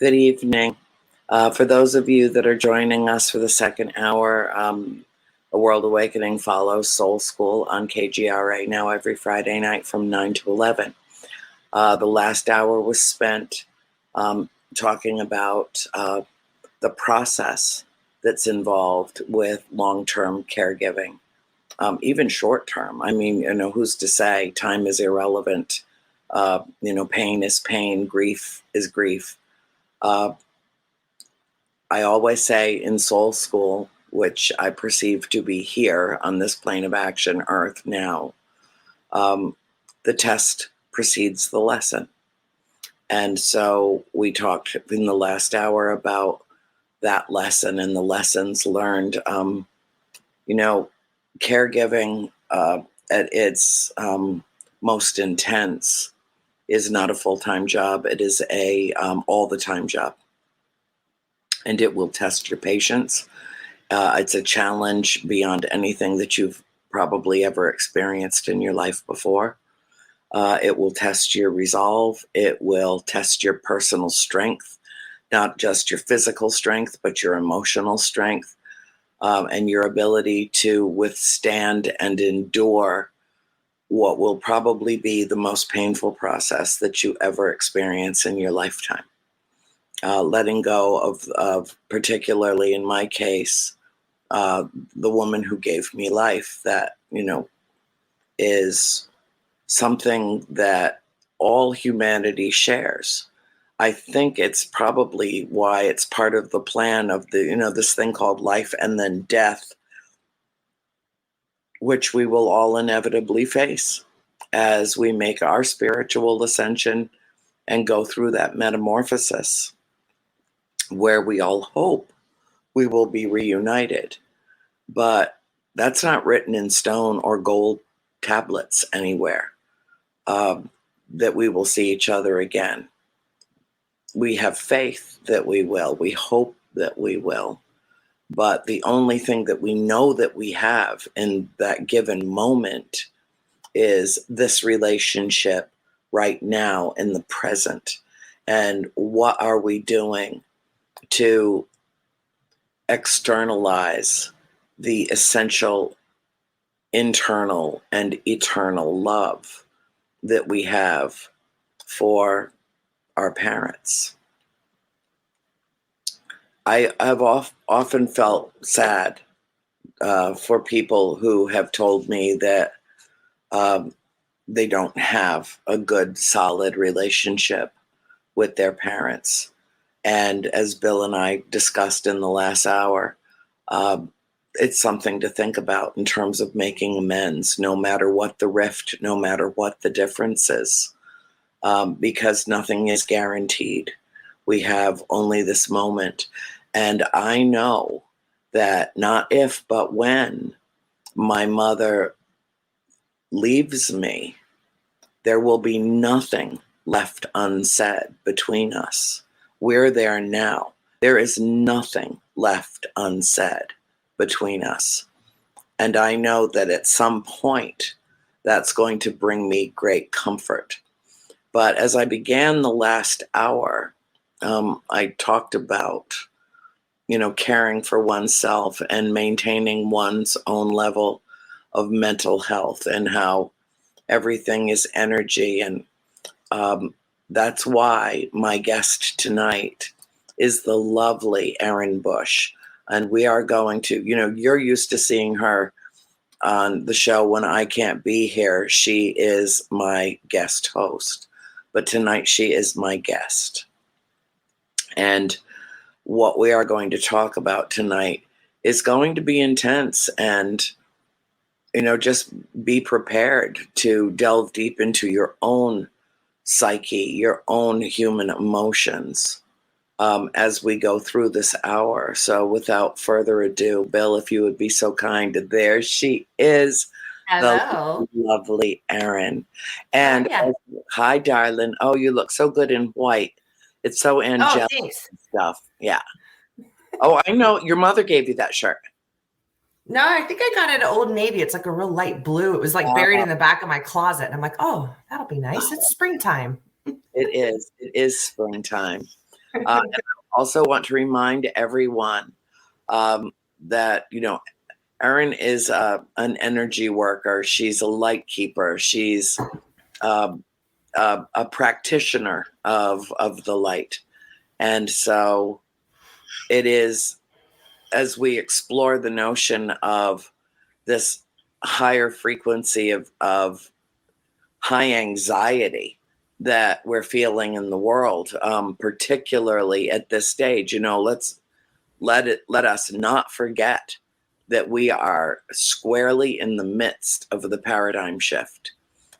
Good evening. For those of you that are joining us for the second hour, A World Awakening follows Soul School on KGRA now every Friday night from 9 to 11. The last hour was spent talking about the process that's involved with long-term caregiving, even short-term. I mean, who's to say time is irrelevant? Pain is pain, grief is grief. I always say in Soul School, which I perceive to be here on this plane of action, Earth now, the test precedes the lesson. And so we talked in the last hour about that lesson and the lessons learned. Caregiving at its most intense is not a full-time job. It is a all-the-time job. And it will test your patience. It's a challenge beyond anything that you've probably ever experienced in your life before. It will test your resolve. It will test your personal strength, not just your physical strength, but your emotional strength, and your ability to withstand and endure what will probably be the most painful process that you ever experience in your lifetime. Letting go of, particularly in my case, the woman who gave me life, that, is something that all humanity shares. I think it's probably why it's part of the plan of this thing called life and then death, which we will all inevitably face as we make our spiritual ascension and go through that metamorphosis, where we all hope we will be reunited. But that's not written in stone or gold tablets anywhere, that we will see each other again. We have faith that we will. We hope that we will. But the only thing that we know that we have in that given moment is this relationship right now in the present. And what are we doing to externalize the essential internal and eternal love that we have for our parents? I've often felt sad for people who have told me that they don't have a good, solid relationship with their parents. And as Bill and I discussed in the last hour, it's something to think about in terms of making amends, no matter what the rift, no matter what the difference is, because nothing is guaranteed. We have only this moment. And I know that not if, but when my mother leaves me, there will be nothing left unsaid between us. We're there now. There is nothing left unsaid between us. And I know that at some point that's going to bring me great comfort. But as I began the last hour, I talked about, caring for oneself and maintaining one's own level of mental health and how everything is energy. And that's why my guest tonight is the lovely Erin Bush. And we are going to, you're used to seeing her on the show when I can't be here. She is my guest host. But tonight she is my guest. And what we are going to talk about tonight is going to be intense, and just be prepared to delve deep into your own psyche, your own human emotions, as we go through this hour. So without further ado, Bill, if you would be so kind, there she is. Hello. The lovely Erin. And hi, darling. Oh, you look so good in white. It's so angelic stuff. Yeah. Oh, I know. Your mother gave you that shirt. No, I think I got it at Old Navy. It's like a real light blue. It was like buried in the back of my closet. And I'm like, oh, that'll be nice. It's springtime. It is. It is springtime. And I also want to remind everyone that, Erin is an energy worker. She's a light keeper. She's um, a practitioner of the light. And so it is, as we explore the notion of this higher frequency of high anxiety that we're feeling in the world, particularly at this stage, let's let us not forget that we are squarely in the midst of the paradigm shift.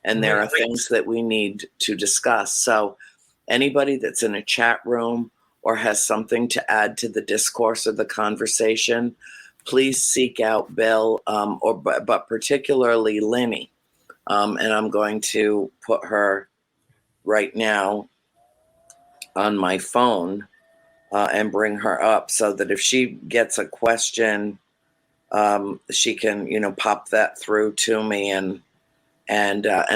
And there are things that we need to discuss. So anybody that's in a chat room or has something to add to the discourse or the conversation, please seek out Bill, but particularly Linny. And I'm going to put her right now on my phone and bring her up so that if she gets a question, she can, pop that through to me and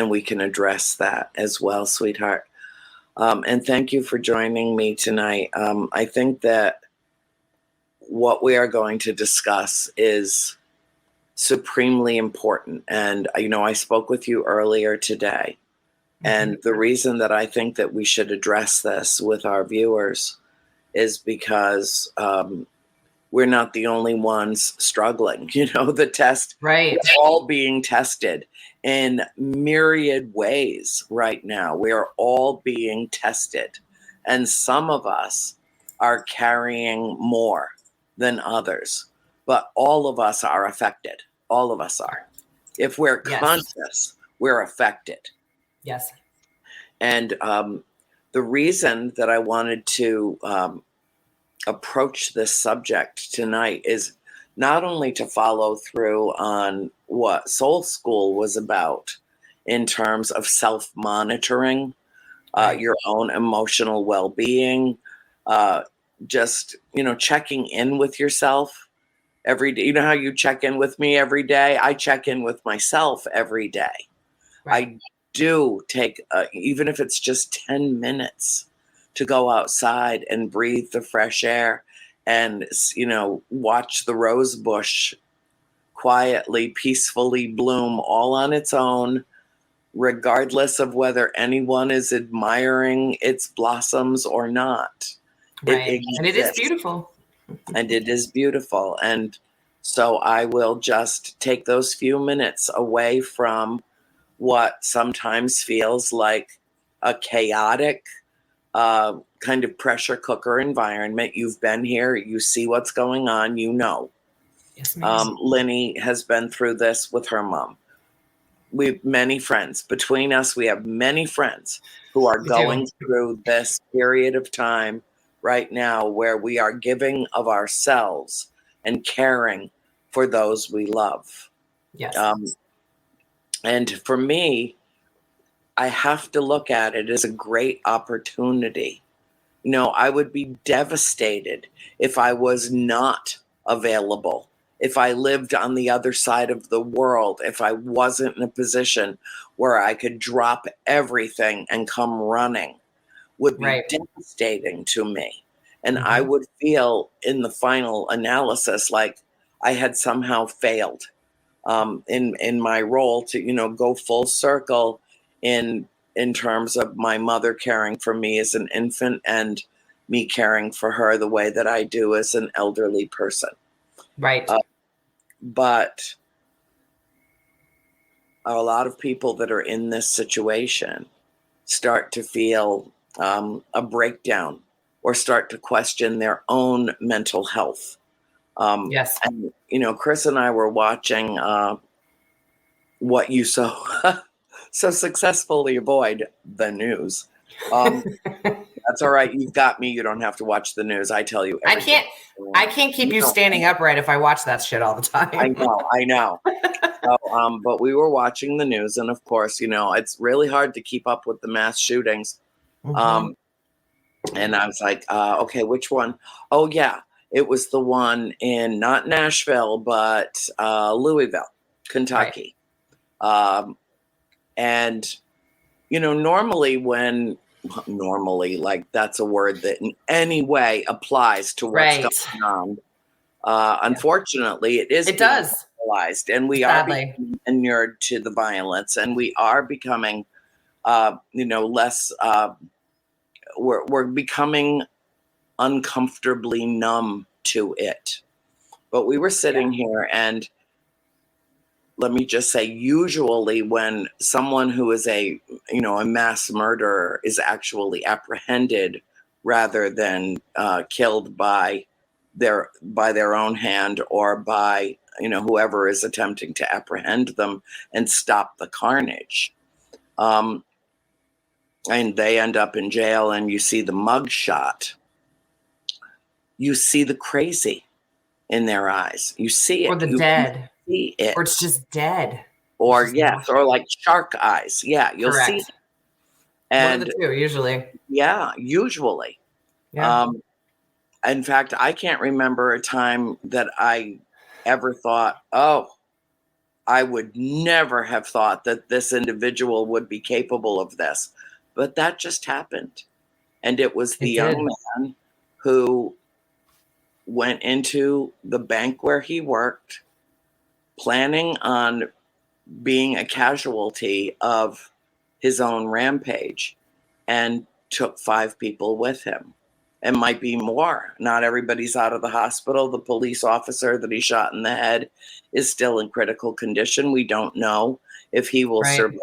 we can address that as well, sweetheart. And thank you for joining me tonight. I think that what we are going to discuss is supremely important. And, I spoke with you earlier today. And the reason that I think that we should address this with our viewers is because we're not the only ones struggling. The test, Right. we're all being tested in myriad ways right now. We are all being tested. And some of us are carrying more than others, but all of us are affected. All of us are. If we're conscious, we're affected. Yes. And the reason that I wanted to approach this subject tonight is not only to follow through on what Soul School was about in terms of self-monitoring, your own emotional well-being, just, checking in with yourself every day. You know how you check in with me every day? I check in with myself every day. Right. I do take, even if it's just 10 minutes, to go outside and breathe the fresh air and, watch the rose bush quietly, peacefully bloom all on its own, regardless of whether anyone is admiring its blossoms or not. Right. And it is beautiful. And it is beautiful. And so I will just take those few minutes away from what sometimes feels like a chaotic kind of pressure cooker environment. You've been here, you see what's going on, Yes, ma'am. Linny has been through this with her mom. We have many friends. Between us, we have many friends who are going through this period of time right now where we are giving of ourselves and caring for those we love. Yes. And for me, I have to look at it as a great opportunity. I would be devastated if I was not available, if I lived on the other side of the world, if I wasn't in a position where I could drop everything and come running, would be devastating to me. And I would feel in the final analysis like I had somehow failed in my role to, go full circle in terms of my mother caring for me as an infant and me caring for her the way that I do as an elderly person. Right. But a lot of people that are in this situation start to feel a breakdown or start to question their own mental health. Yes. And, Chris and I were watching what you so successfully avoid, the news. That's all right. You've got me. You don't have to watch the news. I tell you everything. I can't keep you standing upright if I watch that shit all the time. I know. So, but we were watching the news, and of course, it's really hard to keep up with the mass shootings. And I was like, okay, which one? Oh yeah, it was the one in not Nashville, but Louisville, Kentucky. And normally when normally, like that's a word that in any way applies to what's Right. going on. Unfortunately, it is It being does. normalized, and we are Sadly. becoming inured to the violence, and we are becoming, less. We're becoming uncomfortably numb to it. But we were sitting here, and let me just say, usually when someone who is a mass murderer is actually apprehended rather than killed by their own hand, or by whoever is attempting to apprehend them and stop the carnage, and they end up in jail, and you see the mug shot, you see the crazy in their eyes, you see it, Or the you dead. see it, Or it's just dead. or just yes, or like shark eyes. Yeah, you'll see Correct. it. One of And the two, usually. yeah, usually. Yeah. In fact, I can't remember a time that I ever thought, oh, I would never have thought that this individual would be capable of this. But that just happened. And it was the It did. young man who went into the bank where he worked, planning on being a casualty of his own rampage, and took 5 people with him. It might be more. Not everybody's out of the hospital. The police officer that he shot in the head is still in critical condition. We don't know if he will survive.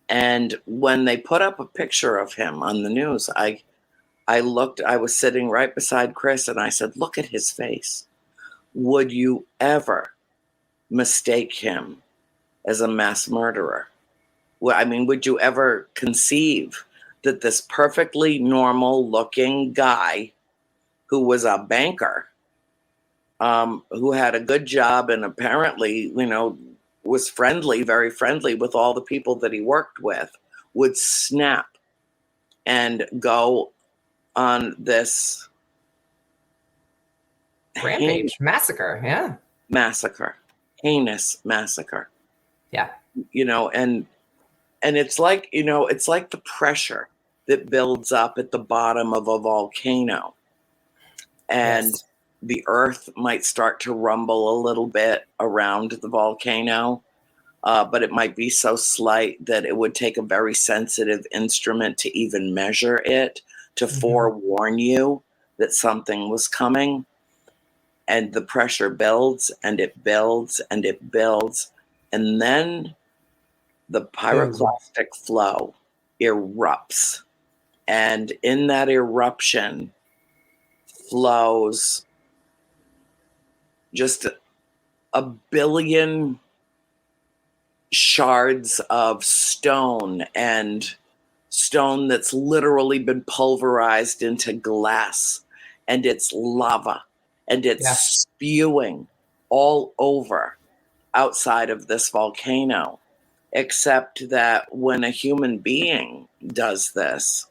And when they put up a picture of him on the news, I was sitting right beside Chris, and I said, look at his face. Would you ever mistake him as a mass murderer? I mean, would you ever conceive that this perfectly normal looking guy who was a banker, who had a good job and apparently, was friendly, very friendly with all the people that he worked with, would snap and go on this Rampage. Massacre. Yeah. heinous massacre? Yeah. And it's like, the pressure that builds up at the bottom of a volcano, and Yes. the earth might start to rumble a little bit around the volcano, but it might be so slight that it would take a very sensitive instrument to even measure it, to forewarn you that something was coming. And the pressure builds and it builds and it builds. And then the pyroclastic flow erupts. And in that eruption flows just a billion shards of stone, and stone that's literally been pulverized into glass, and it's lava, and it's spewing all over outside of this volcano. Except that when a human being does this,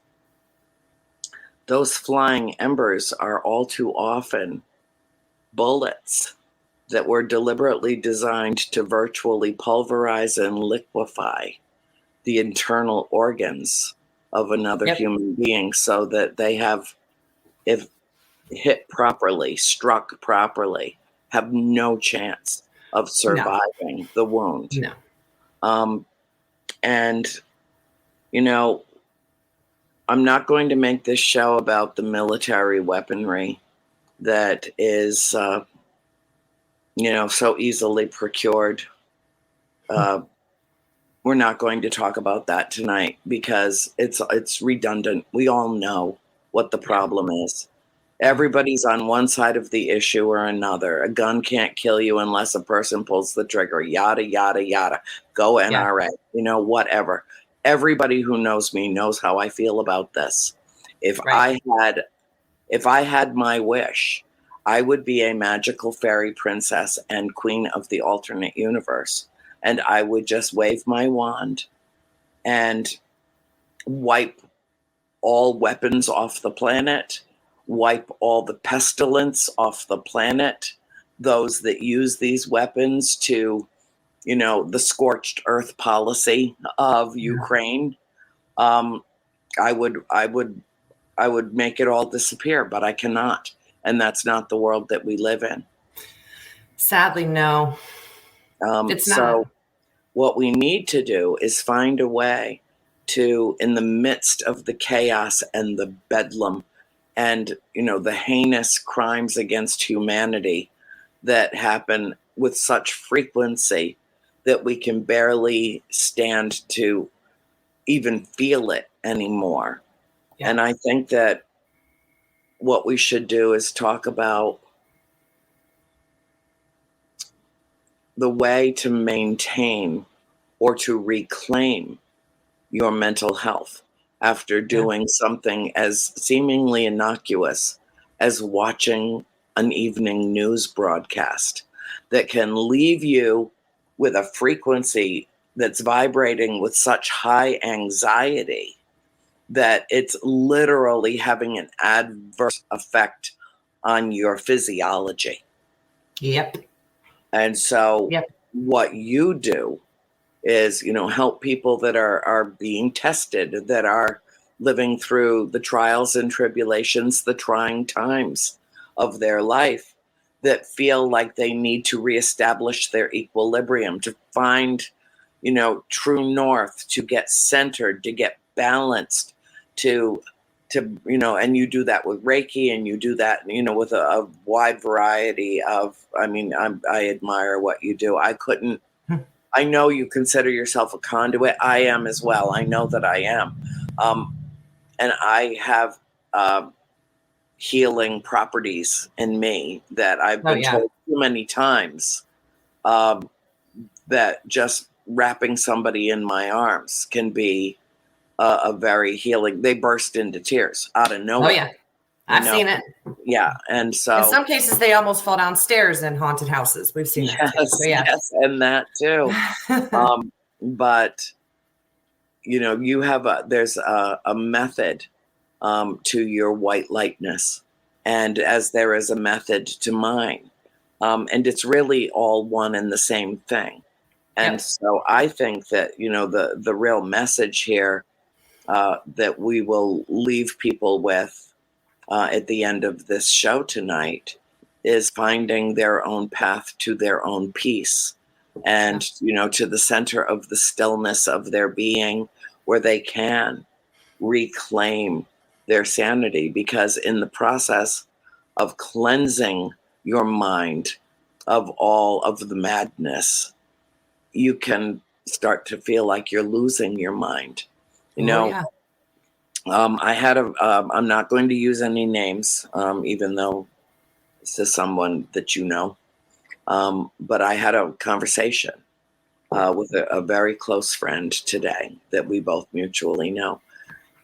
those flying embers are all too often bullets that were deliberately designed to virtually pulverize and liquefy the internal organs of another human being, so that they have, if hit properly, struck properly, have no chance of surviving the wound. No. And, I'm not going to make this show about the military weaponry that is, so easily procured. We're not going to talk about that tonight because it's redundant. We all know what the problem is. Everybody's on one side of the issue or another. A gun can't kill you unless a person pulls the trigger. Yada, yada, yada. Go NRA. Whatever. Everybody who knows me knows how I feel about this. If I had my wish, I would be a magical fairy princess and queen of the alternate universe. And I would just wave my wand and wipe all weapons off the planet, wipe all the pestilence off the planet, those that use these weapons to, the scorched earth policy of Ukraine, I would make it all disappear, but I cannot. And that's not the world that we live in. Sadly, no. It's not. What we need to do is find a way to, in the midst of the chaos and the bedlam and, the heinous crimes against humanity that happen with such frequency that we can barely stand to even feel it anymore. Yeah. And I think that what we should do is talk about the way to maintain or to reclaim your mental health after doing something as seemingly innocuous as watching an evening news broadcast that can leave you with a frequency that's vibrating with such high anxiety that it's literally having an adverse effect on your physiology. Yep. And so what you do is, help people that are being tested, that are living through the trials and tribulations, the trying times of their life, that feel like they need to reestablish their equilibrium, to find, true north, to get centered, to get balanced, to and you do that with Reiki, and you do that, with a wide variety of, I admire what you do. I know you consider yourself a conduit. I am as well. I know that I am. And I have healing properties in me that I've been told too many times that just wrapping somebody in my arms can be a very healing. They burst into tears out of nowhere. Oh, yeah. I've seen it. Yeah. And so in some cases, they almost fall downstairs in haunted houses. We've seen that too. So, yes, and that too. But you have there's a method to your white lightness, and as there is a method to mine, and it's really all one and the same thing. And so I think that the real message here that we will leave people with at the end of this show tonight is finding their own path to their own peace, and to the center of the stillness of their being, where they can reclaim their sanity, because in the process of cleansing your mind of all of the madness, you can start to feel like you're losing your mind. I had I'm not going to use any names, even though this is someone that but I had a conversation with a very close friend today that we both mutually know.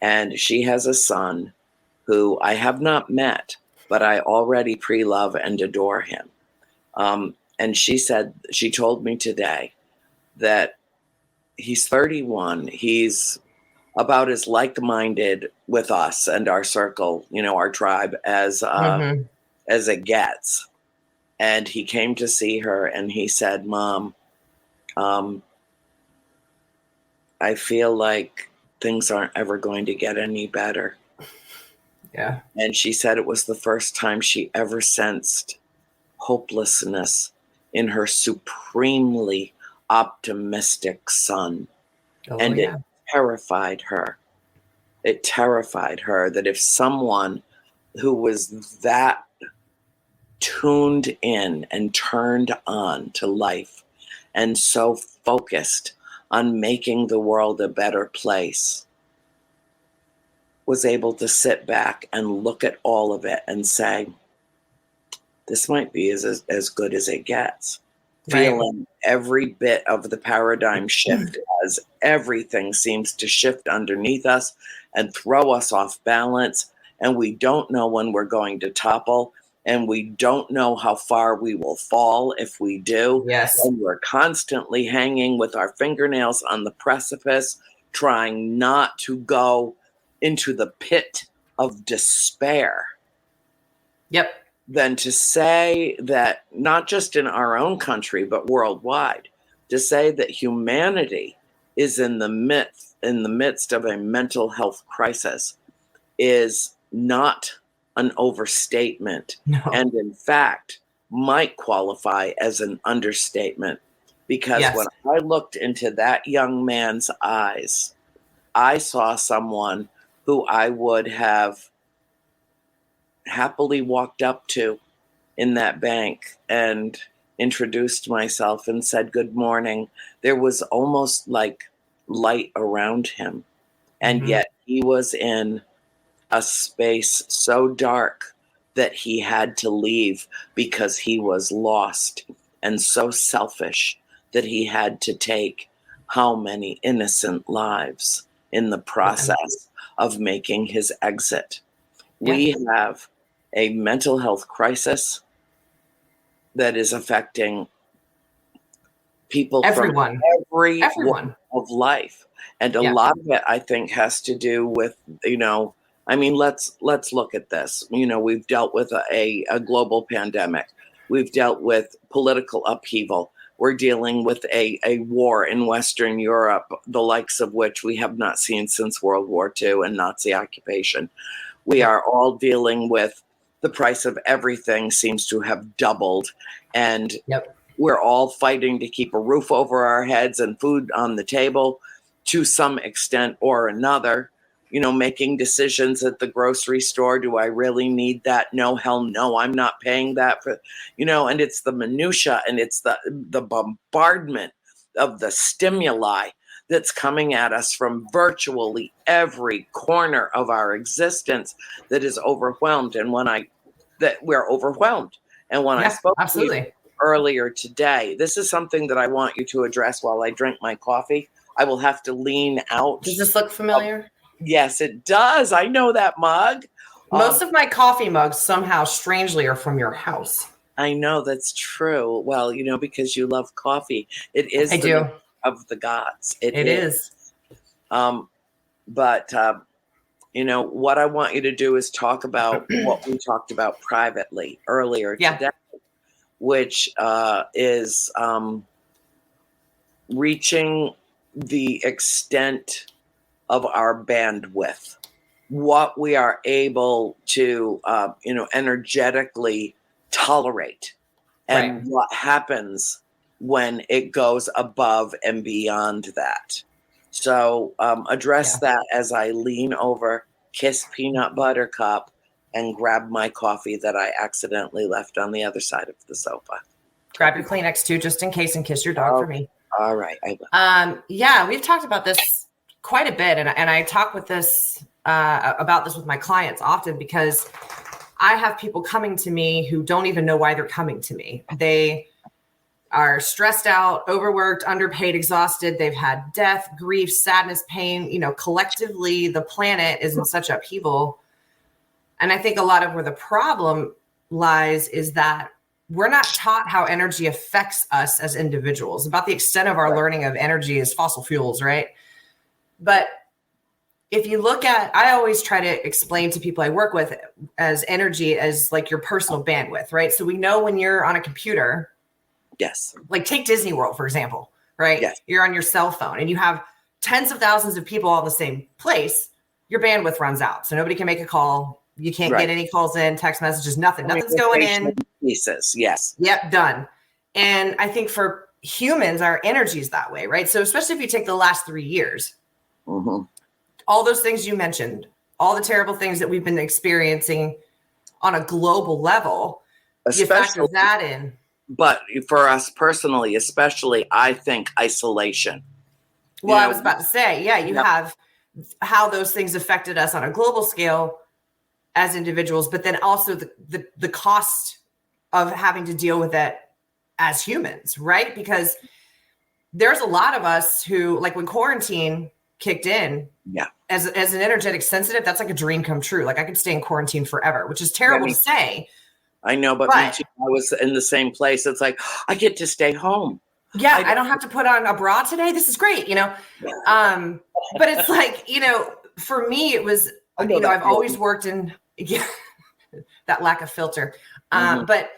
And she has a son who I have not met, but I already pre-love and adore him. And she told me today that he's 31. He's about as like-minded with us and our circle, our tribe, as it gets. And he came to see her and he said, "Mom, I feel like things aren't ever going to get any better." Yeah. And she said it was the first time she ever sensed hopelessness in her supremely optimistic son. And it terrified her. It terrified her that if someone who was that tuned in and turned on to life and so focused on making the world a better place was able to sit back and look at all of it and say, this might be as good as it gets. Right. Feeling every bit of the paradigm shift as everything seems to shift underneath us and throw us off balance. And we don't know when we're going to topple. And we don't know how far we will fall if we do. Yes. And we're constantly hanging with our fingernails on the precipice, trying not to go into the pit of despair. Yep. Than to say that not just in our own country, but worldwide, to say that humanity is in the midst of a mental health crisis is not an overstatement, No. and in fact might qualify as an understatement, because Yes. when I looked into that young man's eyes, I saw someone who I would have happily walked up to in that bank and introduced myself and said good morning. There was almost like light around him, and yet he was in a space so dark that he had to leave because he was lost, and so selfish that he had to take how many innocent lives in the process of making his exit. We have a mental health crisis that is affecting people Everyone. from every Everyone. walk of life. And a lot of it, I think, has to do with, I mean, let's look at this. We've dealt with a global pandemic. We've dealt with political upheaval. We're dealing with a war in Western Europe, the likes of which we have not seen since World War II and Nazi occupation. We are all dealing with the price of everything seems to have doubled. And we're all fighting to keep a roof over our heads and food on the table to some extent or another. Making decisions at the grocery store. Do I really need that? No, hell no, I'm not paying that for, and it's the minutia, and it's the bombardment of the stimuli that's coming at us from virtually every corner of our existence that is overwhelmed. And that we're overwhelmed. And when I spoke to you earlier today, this is something that I want you to address while I drink my coffee. I will have to lean out. Does this look familiar? Yes, it does. I know that mug. Most of my coffee mugs somehow strangely are from your house. I know that's true. Well, because you love coffee. It is I do. Of the gods. It is. But what I want you to do is talk about what we talked about privately earlier today, which is reaching the extent of our bandwidth, what we are able to, energetically tolerate, and what happens when it goes above and beyond that. So address that as I lean over, kiss Peanut Buttercup, and grab my coffee that I accidentally left on the other side of the sofa. Grab your Kleenex too, just in case, and kiss your dog for me. All right. I will. We've talked about this quite a bit, and I talk with this about this with my clients often, because I have people coming to me who don't even know why they're coming to me. They are stressed out, overworked, underpaid, exhausted. They've had death, grief, sadness, pain. Collectively, the planet is in such upheaval. And I think a lot of where the problem lies is that we're not taught how energy affects us as individuals. About the extent of our learning of energy is fossil fuels, right? But if you look at, I always try to explain to people I work with as energy as like your personal bandwidth, right? So we know when you're on a computer, like take Disney World, for example, right? You're on your cell phone and you have tens of thousands of people all in the same place, your bandwidth runs out. So nobody can make a call. You can't get any calls in, text messages, nothing. Nothing's going in. Pieces, yes. Yep, done. And I think for humans, our energy is that way, right? So especially if you take the last 3 years, all those things you mentioned, all the terrible things that we've been experiencing on a global level, you factor that in. But for us personally, especially, I think isolation. Well, I was about to say, you have how those things affected us on a global scale as individuals, but then also the cost of having to deal with it as humans, right? Because there's a lot of us who, like when quarantine kicked in, as an energetic sensitive, that's like a dream come true. Like I could stay in quarantine forever, which is terrible to say. I know, but me too. I was in the same place. It's like, I get to stay home. Yeah, I don't have to put on a bra today. This is great, but it's like, for me, it was, I've always worked in that lack of filter. But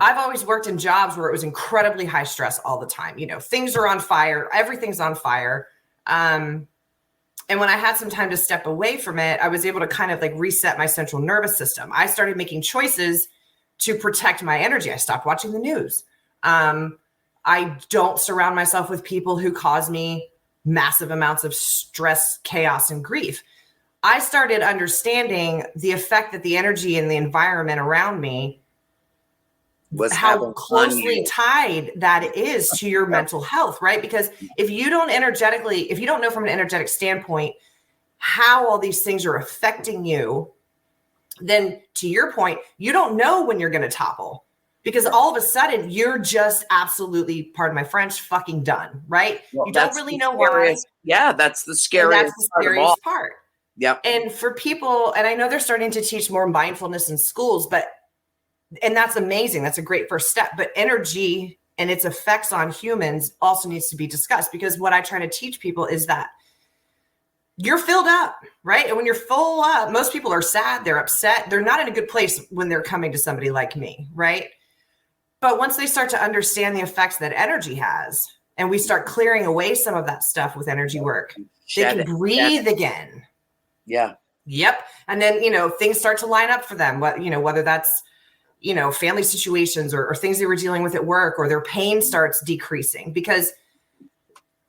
I've always worked in jobs where it was incredibly high stress all the time. You know, things are on fire, everything's on fire. And when I had some time to step away from it, I was able to kind of like reset my central nervous system. I started making choices to protect my energy. I stopped watching the news. I don't surround myself with people who cause me massive amounts of stress, chaos, and grief. I started understanding the effect that the energy and the environment around me, how closely tied that is to your mental health, right? Because if you don't know from an energetic standpoint how all these things are affecting you, then to your point, you don't know when you're going to topple, because all of a sudden you're just absolutely, pardon my French, fucking done, right? Well, you don't really know why. Yeah, that's the scariest part. Yep. And for people, and I know they're starting to teach more mindfulness in schools, and that's amazing. That's a great first step. But energy and its effects on humans also needs to be discussed, because what I try to teach people is that you're filled up, right? And when you're full up, most people are sad, they're upset, they're not in a good place when they're coming to somebody like me, right? But once they start to understand the effects that energy has, and we start clearing away some of that stuff with energy work, they can breathe again. Yeah. Yep. And then, things start to line up for them, whether that's, family situations or things they were dealing with at work, or their pain starts decreasing, because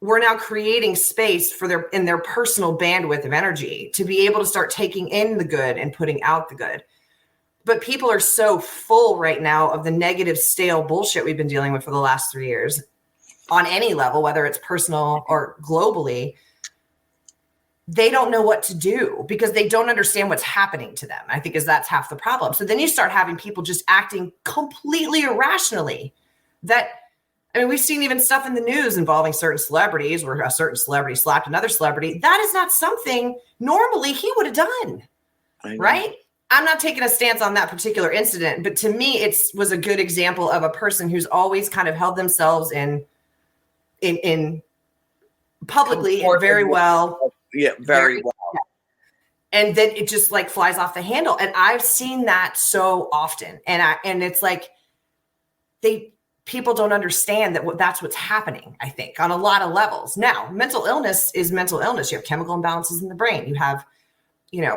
we're now creating space for their personal bandwidth of energy to be able to start taking in the good and putting out the good. But people are so full right now of the negative, stale bullshit we've been dealing with for the last 3 years on any level, whether it's personal or globally. They don't know what to do because they don't understand what's happening to them. I think that's half the problem. So then you start having people just acting completely irrationally. We've seen even stuff in the news involving certain celebrities, where a certain celebrity slapped another celebrity. That is not something normally he would have done, right? I'm not taking a stance on that particular incident, but to me, it was a good example of a person who's always kind of held themselves in publicly and very well. Yeah, very well. And then it just like flies off the handle. And I've seen that so often. And it's like people don't understand that's what's happening, I think, on a lot of levels. Now, mental illness is mental illness. You have chemical imbalances in the brain. You have,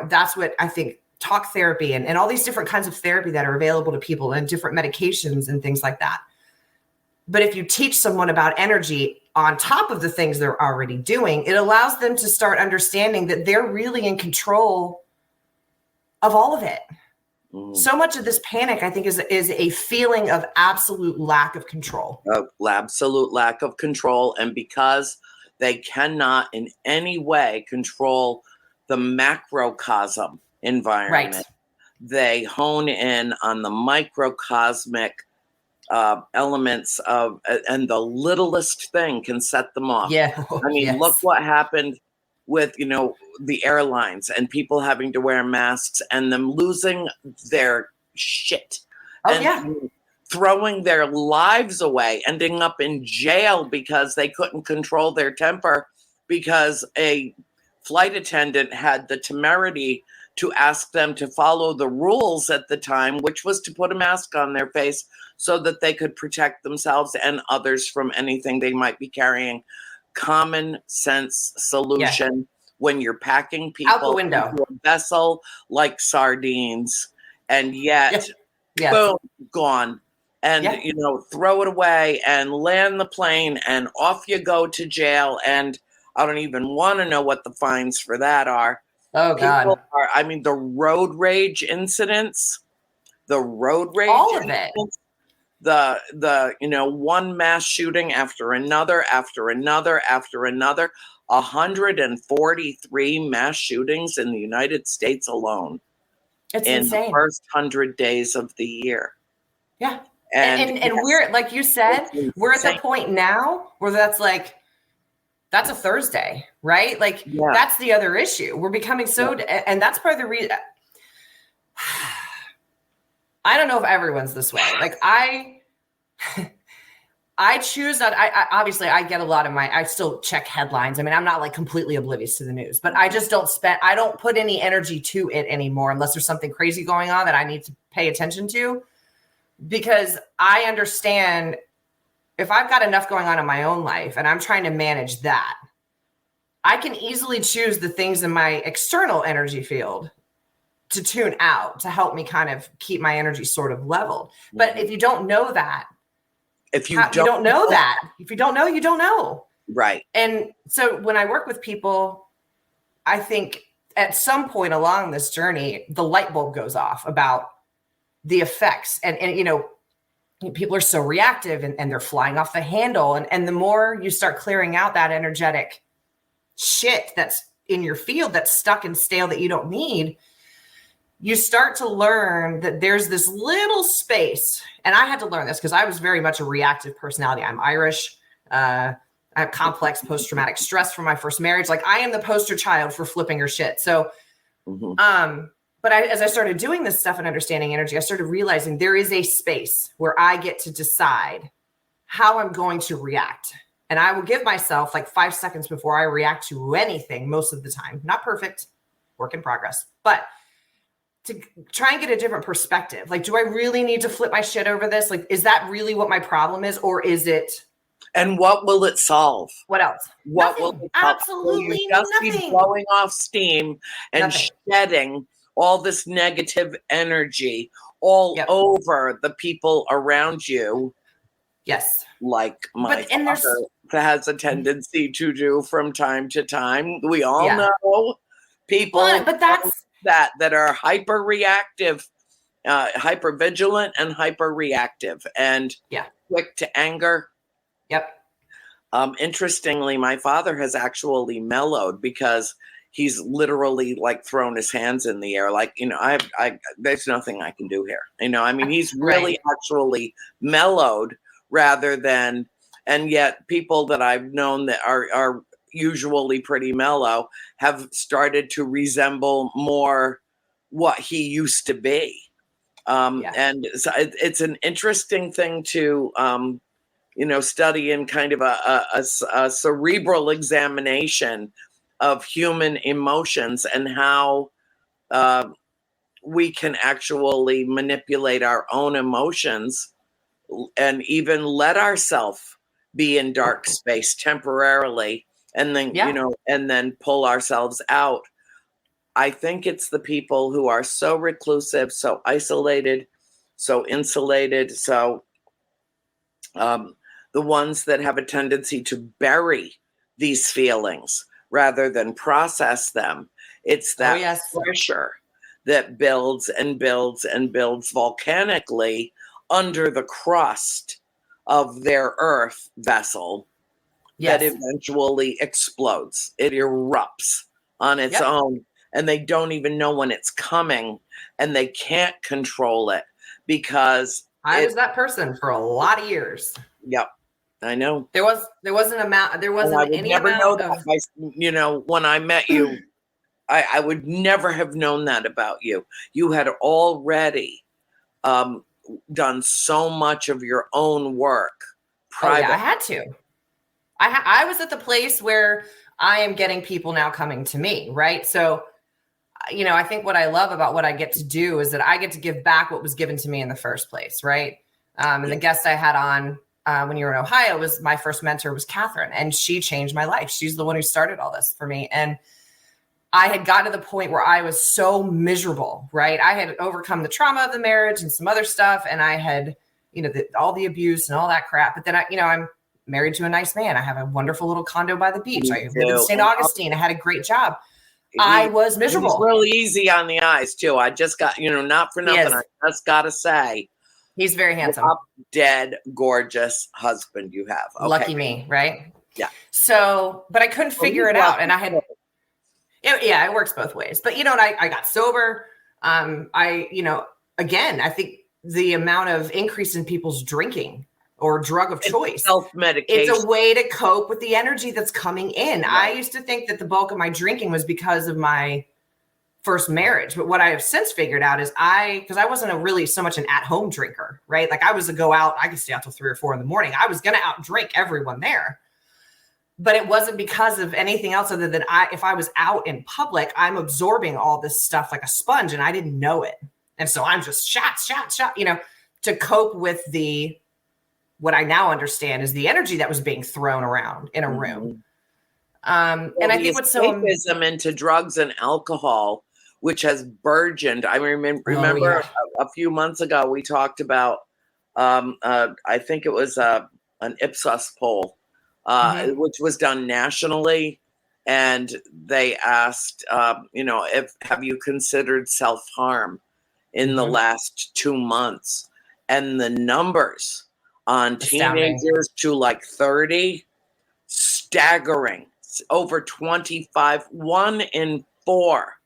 that's what I think talk therapy and all these different kinds of therapy that are available to people, and different medications and things like that. But if you teach someone about energy on top of the things they're already doing, it allows them to start understanding that they're really in control of all of it. So much of this panic, I think, is a feeling of absolute lack of control. Absolute lack of control. And because they cannot in any way control the macrocosm environment, right, they hone in on the microcosmic elements of, and the littlest thing can set them off. Yeah. Look what happened with, the airlines and people having to wear masks and them losing their shit throwing their lives away, ending up in jail because they couldn't control their temper, because a flight attendant had the temerity to ask them to follow the rules at the time, which was to put a mask on their face so that they could protect themselves and others from anything they might be carrying. Common sense solution. Yeah. When you're packing people out the window into a vessel like sardines, and yet boom, gone. And throw it away and land the plane and off you go to jail. And I don't even want to know what the fines for that are. Oh, God. The road rage incidents, all of it. The one mass shooting after another, 143 mass shootings in the United States alone. It's in insane. The first 100 days of the year. Yeah. And we're, like you said, we're at the point now where that's a Thursday, right? That's the other issue. We're becoming and that's part of the reason. I don't know if everyone's this way. I choose that. I get a lot of I still check headlines. I'm not completely oblivious to the news, but I just I don't put any energy to it anymore unless there's something crazy going on that I need to pay attention to. because I understand if I've got enough going on in my own life and I'm trying to manage that, I can easily choose the things in my external energy field to tune out to help me kind of keep my energy sort of leveled. But if you don't know that, if you you don't know that, if you don't know, you don't know. Right. And so when I work with people, I think at some point along this journey, the light bulb goes off about the effects. And you know, people are so reactive and they're flying off the handle. And the more you start clearing out that energetic shit that's in your field that's stuck and stale that you don't need, you start to learn that there's this little space. And I had to learn this because I was very much a reactive personality. I'm Irish. I have complex post-traumatic stress from my first marriage. Like, I am the poster child for flipping her shit. So, but as I started doing this stuff and understanding energy, I started realizing there is a space where I get to decide how I'm going to react. And I will give myself like 5 seconds before I react to anything most of the time. Not perfect, work in progress, but to try and get a different perspective. Like, do I really need to flip my shit over this? Like, is that really what my problem is? Or is it? And what will it solve? What else? What nothing. will it help? Absolutely Will you just nothing. be blowing off steam and Nothing. shedding all this negative energy all over the people around you. Yes. Like my father has a tendency to do from time to time. We all know people but that's that are hyper reactive, hyper vigilant and hyper reactive and quick to anger. Yep. Interestingly, my father has actually mellowed because he's literally like thrown his hands in the air. Like, you know, I there's nothing I can do here. You know, I mean, he's really actually mellowed rather than, and yet people that I've known that are usually pretty mellow have started to resemble more what he used to be. And so it's an interesting thing to, you know, study in kind of a cerebral examination of human emotions and how we can actually manipulate our own emotions and even let ourselves be in dark space temporarily and then, you know, and then pull ourselves out. I think it's the people who are so reclusive, so isolated, so insulated, so the ones that have a tendency to bury these feelings rather than process them. It's that pressure that builds and builds and builds volcanically under the crust of their earth vessel that eventually explodes. It erupts on its own, and they don't even know when it's coming, and they can't control it because I was that person for a lot of years. Yep. I know. There wasn't any never amount know of that. You know, when I met you, I would never have known that about you. You had already done so much of your own work. I had to. I was at the place where I am getting people now coming to me, right? So, you know, I think what I love about what I get to do is that I get to give back what was given to me in the first place, right? And the guest I had on when you were in Ohio was my first mentor was Catherine, and she changed my life. She's the one who started all this for me. And I had gotten to the point where I was so miserable, right? I had overcome the trauma of the marriage and some other stuff. And I had, you know, all the abuse and all that crap. But then I'm married to a nice man. I have a wonderful little condo by the beach. I live in St. Augustine. I had a great job. I was miserable. He's really easy on the eyes too. I just got, you know, not for nothing. I just got to say, he's very handsome. Dead gorgeous husband you have. Okay. Lucky me, right? Yeah. So, but I couldn't figure it out, and I had. It works both ways. But, you know, and I got sober. You know, again, I think the amount of increase in people's drinking or drug of choice, self-medication, it's a way to cope with the energy that's coming in. Right. I used to think that the bulk of my drinking was because of my first marriage. But what I have since figured out is because I wasn't really so much an at-home drinker, right? Like I was a go out, I could stay out till 3 or 4 in the morning. I was going to out drink everyone there. But it wasn't because of anything else other than if I was out in public, I'm absorbing all this stuff like a sponge and I didn't know it. And so I'm just shot, you know, to cope with what I now understand is the energy that was being thrown around in a room. And I think what's so escapism into drugs and alcohol, which has burgeoned. I remember a few months ago we talked about. I think it was an Ipsos poll, which was done nationally, and they asked, have you considered self-harm in the last 2 months? And the numbers on teenagers to like 30, staggering. Over 25, 1 in 4.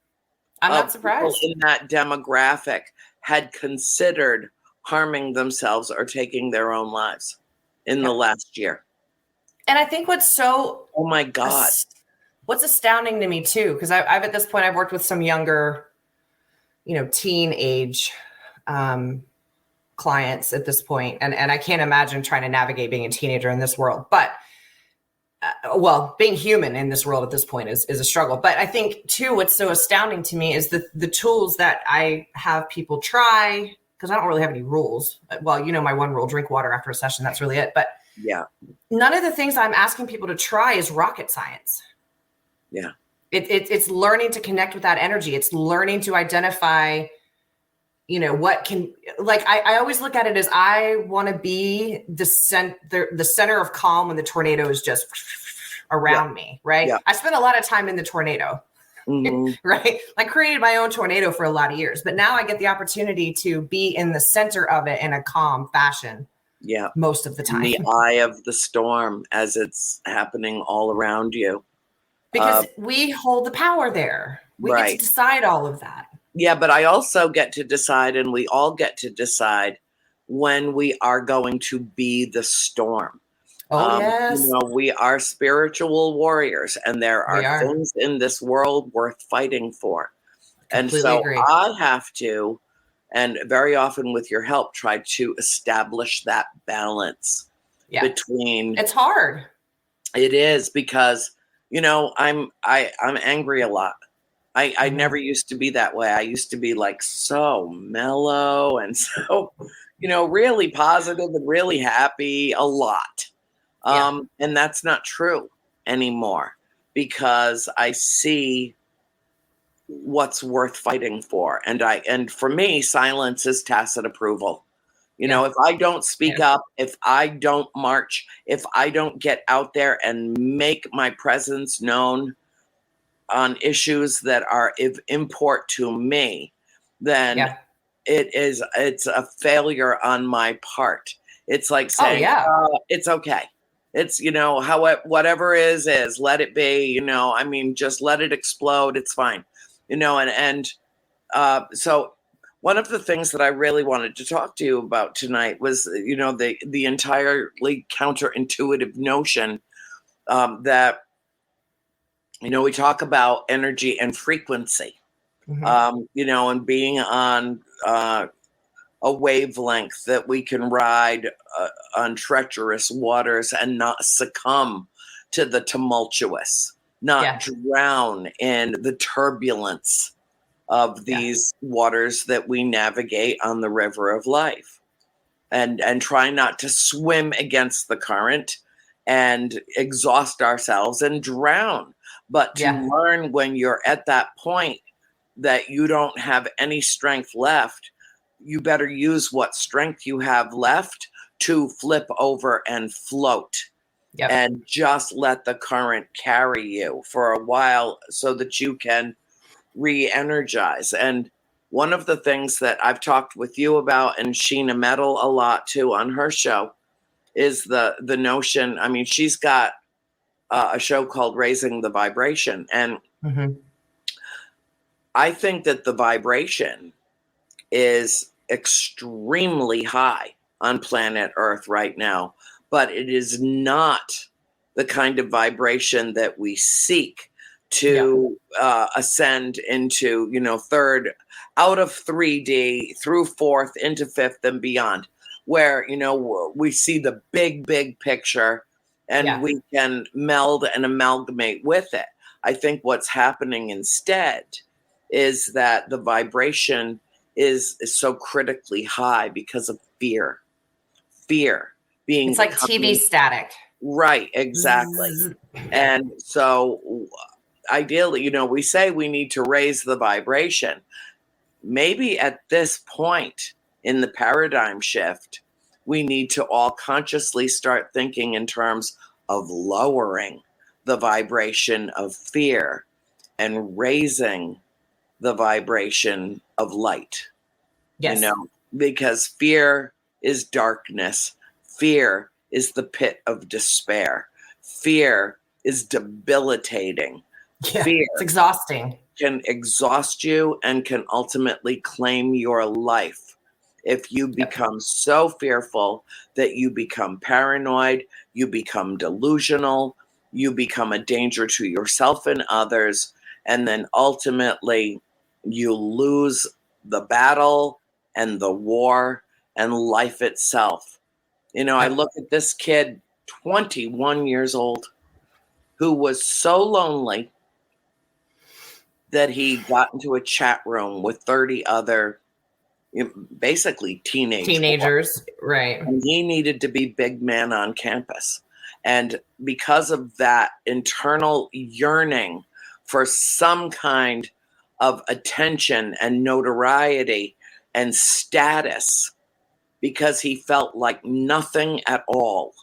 I'm not surprised. In that demographic had considered harming themselves or taking their own lives in the last year. And I think what's so oh my God, what's astounding to me too, because I've at this point I've worked with some younger, teenage clients at this point, and I can't imagine trying to navigate being a teenager in this world, but being human in this world at this point is a struggle. But I think too, what's so astounding to me is the tools that I have people try, because I don't really have any rules. Well, my one rule: drink water after a session. That's really it. But yeah, none of the things I'm asking people to try is rocket science. Yeah, it's learning to connect with that energy. It's learning to identify, what can, like, I always look at it as I want to be the center of calm when the tornado is just around me, right? Yeah. I spent a lot of time in the tornado, right? I created my own tornado for a lot of years, but now I get the opportunity to be in the center of it in a calm fashion. Yeah. Most of the time. In the eye of the storm as it's happening all around you. Because we hold the power there. We get to decide all of that. Yeah, but I also get to decide, and we all get to decide when we are going to be the storm. Oh, yes. We are spiritual warriors, and there are things in this world worth fighting for. Completely and so agree. I have to, and very often with your help, try to establish that balance between. It's hard. It is, because I'm angry a lot. I never used to be that way. I used to be like so mellow and so, really positive and really happy a lot. And that's not true anymore, because I see what's worth fighting for. And for me, silence is tacit approval. If I don't speak up, if I don't march, if I don't get out there and make my presence known on issues that are of import to me, then it's a failure on my part. It's like saying, it's okay. It's, whatever is, let it be, just let it explode. It's fine. So one of the things that I really wanted to talk to you about tonight was, the entirely counterintuitive notion that, we talk about energy and frequency, and being on a wavelength that we can ride on treacherous waters and not succumb to the tumultuous, not drown in the turbulence of these waters that we navigate on the river of life, and try not to swim against the current and exhaust ourselves and drown, but to learn when you're at that point that you don't have any strength left, you better use what strength you have left to flip over and float and just let the current carry you for a while so that you can re-energize. And one of the things that I've talked with you about, and Sheena Metal a lot too on her show, is the notion. I mean, she's got a show called Raising the Vibration. And I think that the vibration is extremely high on planet Earth right now, but it is not the kind of vibration that we seek to ascend into, third out of 3D through fourth into fifth and beyond, where, we see the big picture and we can meld and amalgamate with it. I think what's happening instead is that the vibration is so critically high because of fear. Fear being It's like TV static. Right, exactly. And so ideally, we say we need to raise the vibration. Maybe at this point in the paradigm shift, we need to all consciously start thinking in terms of lowering the vibration of fear and raising the vibration of light. Yes. Because fear is darkness. Fear is the pit of despair. Fear is debilitating. Yeah, Fear it's exhausting. Can exhaust you and can ultimately claim your life if you become so fearful that you become paranoid, you become delusional, you become a danger to yourself and others, and then ultimately you lose the battle and the war and life itself. I look at this kid, 21 years old, who was so lonely that he got into a chat room with 30 other, basically teenagers, boys. Right? And he needed to be big man on campus. And because of that internal yearning for some kind of attention and notoriety and status, because he felt like nothing at all,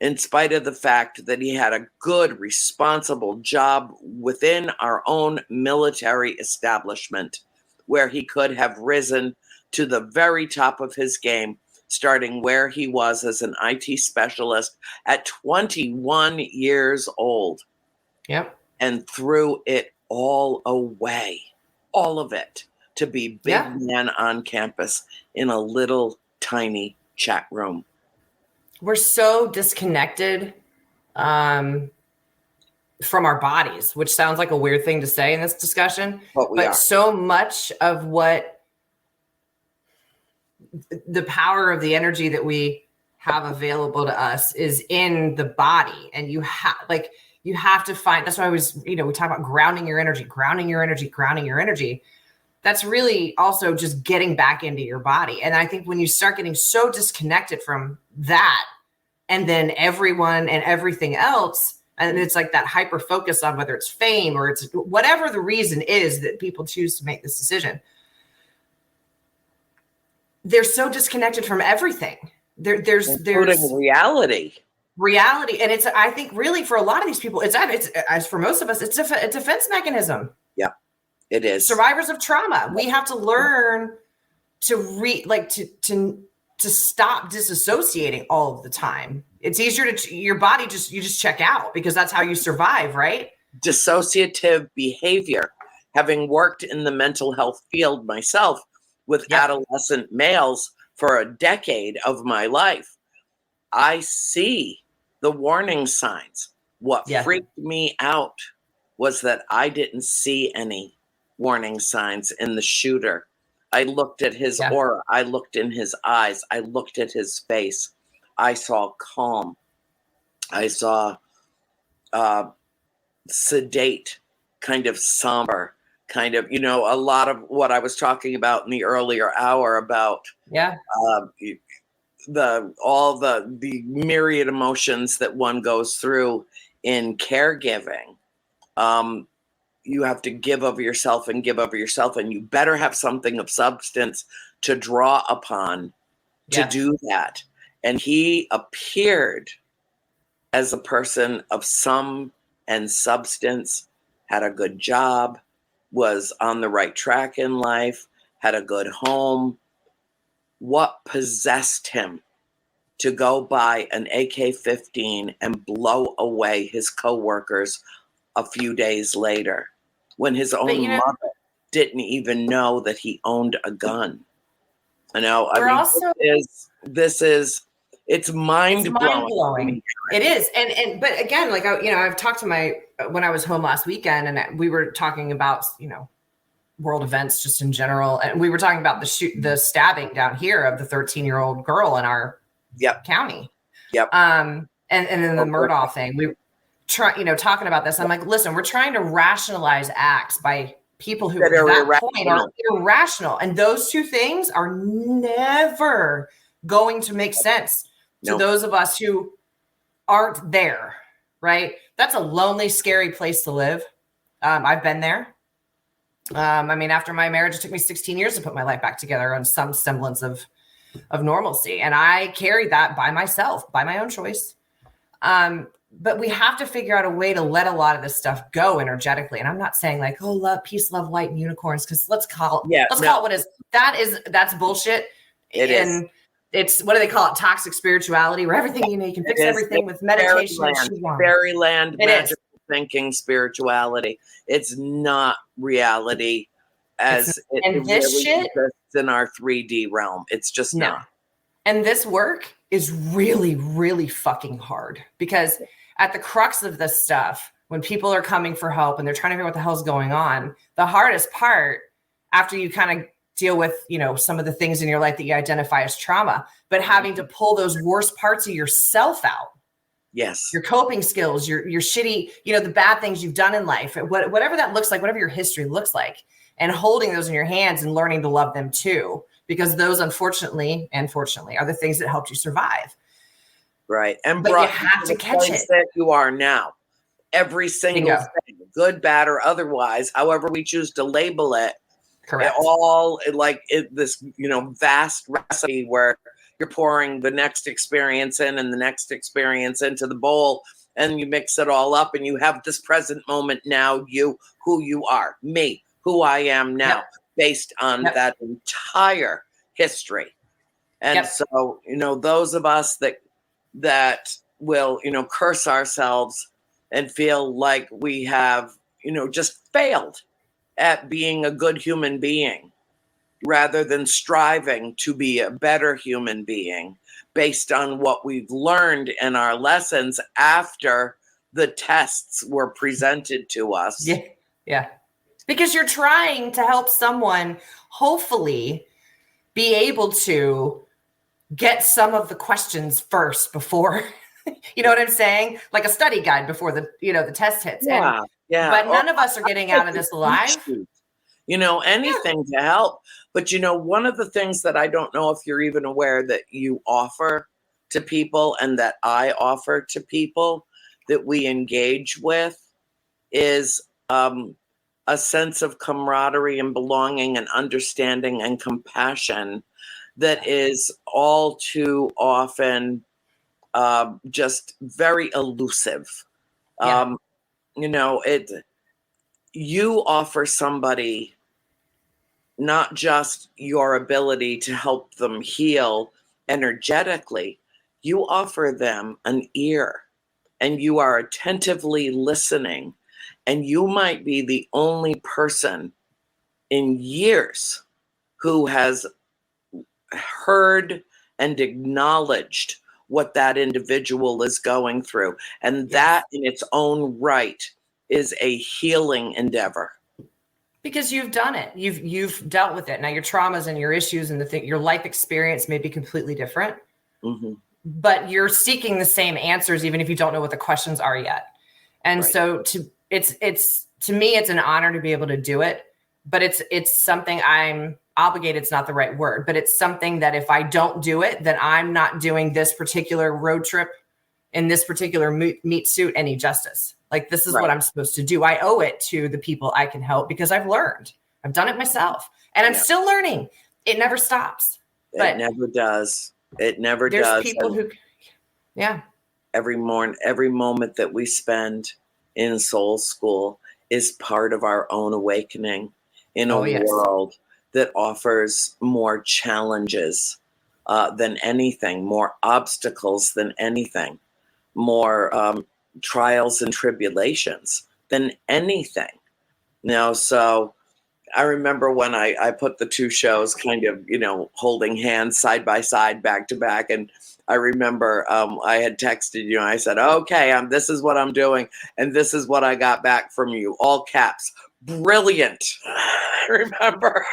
in spite of the fact that he had a good, responsible job within our own military establishment, where he could have risen to the very top of his game, starting where he was as an IT specialist at 21 years old. Yep. And threw it all away, all of it, to be big man on campus in a little tiny chat room. We're so disconnected from our bodies, which sounds like a weird thing to say in this discussion, but so much of what the power of the energy that we have available to us is in the body. And you have to find, that's why we talk about grounding your energy. That's really also just getting back into your body. And I think when you start getting so disconnected from that, and then everyone and everything else, and it's like that hyper focus on whether it's fame or it's whatever the reason is that people choose to make this decision, they're so disconnected from everything. There's reality. And it's, I think really for a lot of these people, it's as for most of us, it's a defense mechanism. Yeah, it is. Survivors of trauma. We have to learn to stop disassociating all of the time. It's easier your body you just check out because that's how you survive, right? Dissociative behavior. Having worked in the mental health field myself with adolescent males for a decade of my life, I see the warning signs. What freaked me out was that I didn't see any warning signs in the shooter. I looked at his aura. I looked in his eyes. I looked at his face. I saw calm. I saw sedate, kind of somber, kind of, a lot of what I was talking about in the earlier hour about the myriad emotions that one goes through in caregiving. You have to give of yourself, and you better have something of substance to draw upon to do that. And he appeared as a person of some and substance, had a good job, was on the right track in life, had a good home. What possessed him to go buy an AK-15 and blow away his coworkers a few days later, when his own mother didn't even know that he owned a gun? It's mind-blowing. It is. But again, like, I've talked to when I was home last weekend, and we were talking about, world events just in general. And we were talking about the stabbing down here of the 13-year-old girl in our county. Yep. And then the Murdaugh thing, we try, talking about this. I'm like, listen, we're trying to rationalize acts by people who that at are that point are irrational. irrational. And those two things are never going to make sense to Nope. those of us who aren't there, right? That's a lonely, scary place to live. I've been there. I mean, after my marriage, it took me 16 years to put my life back together on some semblance of normalcy. And I carried that by myself, by my own choice. But we have to figure out a way to let a lot of this stuff go energetically. And I'm not saying like, oh, love, peace, love, light, and unicorns, because let's call it what is. That's bullshit. Is. It's, what do they call it? Toxic spirituality, where everything, you can fix everything with meditation and qigong. Fairyland, magical thinking spirituality. It's not reality as it really exists in our 3D realm. It's just not. And this work is really, really fucking hard, because at the crux of this stuff, when people are coming for help and they're trying to figure out what the hell's going on, the hardest part, after you kind of deal with, some of the things in your life that you identify as trauma, but having to pull those worst parts of yourself out. Yes. Your coping skills, your shitty, the bad things you've done in life, whatever that looks like, whatever your history looks like, and holding those in your hands and learning to love them too, because those unfortunately and fortunately are the things that helped you survive. Right. And but you have to catch it. That you are now. Every single thing, good, bad, or otherwise, however we choose to label it. Correct. All like this, vast recipe where you're pouring the next experience in and the next experience into the bowl, and you mix it all up, and you have this present moment now, who you are, me, who I am now, based on that entire history. And so, those of us that will, curse ourselves and feel like we have, just failed at being a good human being, rather than striving to be a better human being based on what we've learned in our lessons after the tests were presented to us. Yeah. Because you're trying to help someone hopefully be able to get some of the questions first before, you know what I'm saying? Like a study guide before the test hits. Yeah. But none of us are getting out of this alive. Anything to help. But, one of the things that I don't know if you're even aware that you offer to people and that I offer to people that we engage with is a sense of camaraderie and belonging and understanding and compassion that is all too often just very elusive. You offer somebody not just your ability to help them heal energetically, you offer them an ear, and you are attentively listening, and you might be the only person in years who has heard and acknowledged what that individual is going through. And that in its own right is a healing endeavor. Because you've done it. You've dealt with it. Now your traumas and your issues and your life experience may be completely different, but you're seeking the same answers, even if you don't know what the questions are yet. And so to me, it's an honor to be able to do it, but it's something I'm obligated. It's not the right word, but it's something that if I don't do it, then I'm not doing this particular road trip in this particular meat suit any justice. Like, this is what I'm supposed to do. I owe it to the people I can help because I've learned. I've done it myself, and I'm still learning. It never stops. It never does. It never does. There's people who, every moment that we spend in soul school is part of our own awakening in a world that offers more challenges than anything, more obstacles than anything, more trials and tribulations than anything. So I remember when I put the two shows kind of, holding hands side by side, back to back. And I remember I had texted you and I said, okay, this is what I'm doing. And this is what I got back from you. All caps. Brilliant. I remember,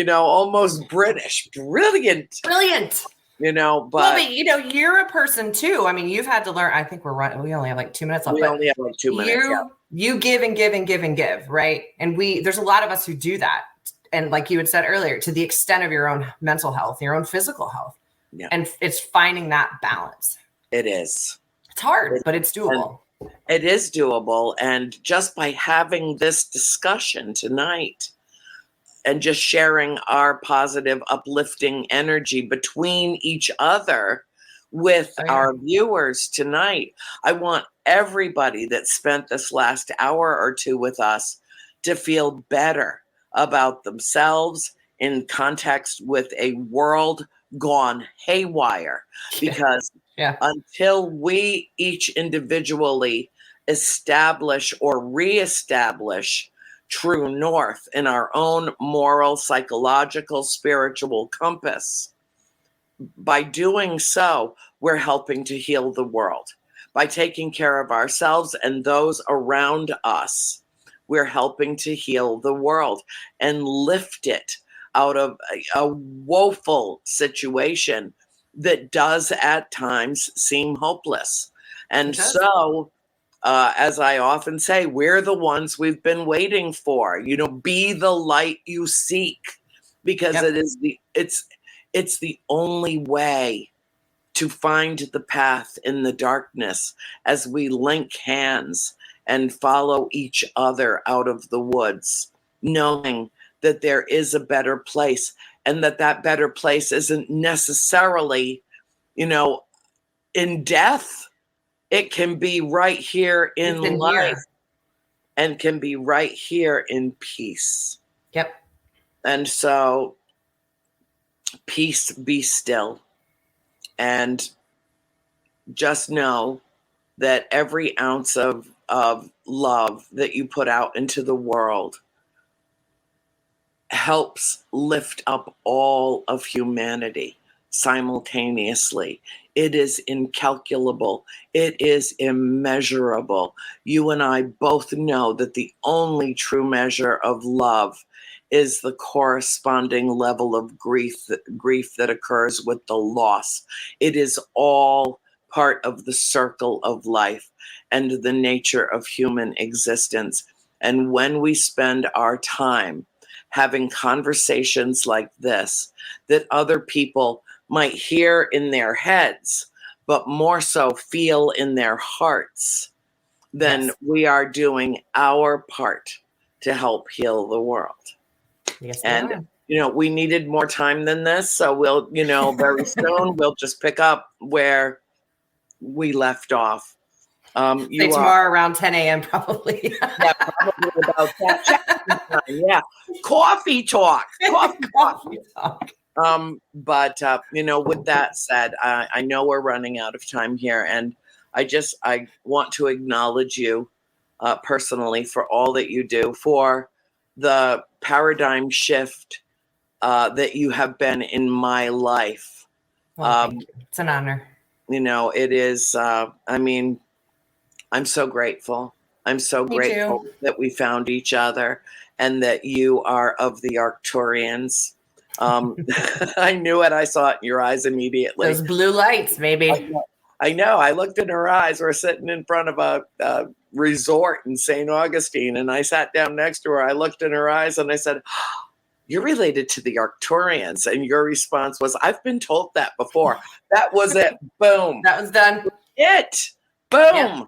almost British. Brilliant. But you're a person too. I mean, you've had to learn. I think we only have like 2 minutes left. We only have like 2 minutes. you give and give and give and give, right? And there's a lot of us who do that. And like you had said earlier, to the extent of your own mental health, your own physical health. Yeah. And it's finding that balance. It is. It's hard, but it's doable. It is doable. And just by having this discussion tonight and just sharing our positive, uplifting energy between each other with our viewers tonight, I want everybody that spent this last hour or two with us to feel better about themselves in context with a world gone haywire. Because until we each individually establish or reestablish true north in our own moral, psychological, spiritual compass, by doing so, we're helping to heal the world. By taking care of ourselves and those around us, we're helping to heal the world and lift it out of a woeful situation that does at times seem hopeless. And so, as I often say, we're the ones we've been waiting for. Be the light you seek, because it's the only way to find the path in the darkness as we link hands and follow each other out of the woods, knowing that there is a better place, and that better place isn't necessarily, in death. It can be right here in life and can be right here in peace. Yep. And so peace, be still, and just know that every ounce of love that you put out into the world helps lift up all of humanity simultaneously. It is incalculable. It is immeasurable. You and I both know that the only true measure of love is the corresponding level of grief that occurs with the loss. It is all part of the circle of life and the nature of human existence. And when we spend our time having conversations like this, that other people might hear in their heads, but more so feel in their hearts, then we are doing our part to help heal the world. Yes, and we needed more time than this, so we'll, very soon we'll just pick up where we left off. Say tomorrow around 10 a.m. probably. Yeah, probably about that. Yeah, coffee talk. Coffee talk. But with that said, I know we're running out of time here, and I want to acknowledge you personally for all that you do, for the paradigm shift that you have been in my life. Well, thank you. It's an honor. It is. I'm so grateful. I'm so grateful that we found each other and that you are of the Arcturians. I knew it. I saw it in your eyes immediately. Those blue lights, maybe. I know. I looked in her eyes. We're sitting in front of a resort in St. Augustine, and I sat down next to her. I looked in her eyes and I said, oh, you're related to the Arcturians. And your response was, I've been told that before. That was it. Boom. That was done. Boom. Yeah.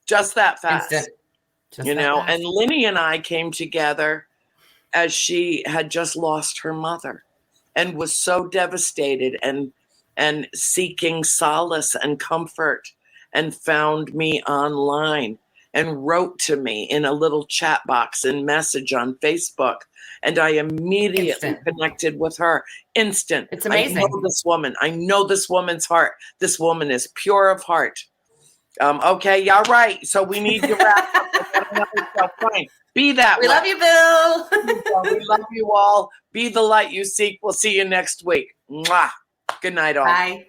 Just that fast. Instant. And Linny and I came together as she had just lost her mother and was so devastated and seeking solace and comfort, and found me online and wrote to me in a little chat box and message on Facebook. And I immediately connected with her. Instant. It's amazing. I know this woman's heart. This woman is pure of heart. Okay, yeah, right. So we need to wrap up. Fine. Be that way. We love you, Bill. We love you all. Be the light you seek. We'll see you next week. Mwah. Good night, all. Bye.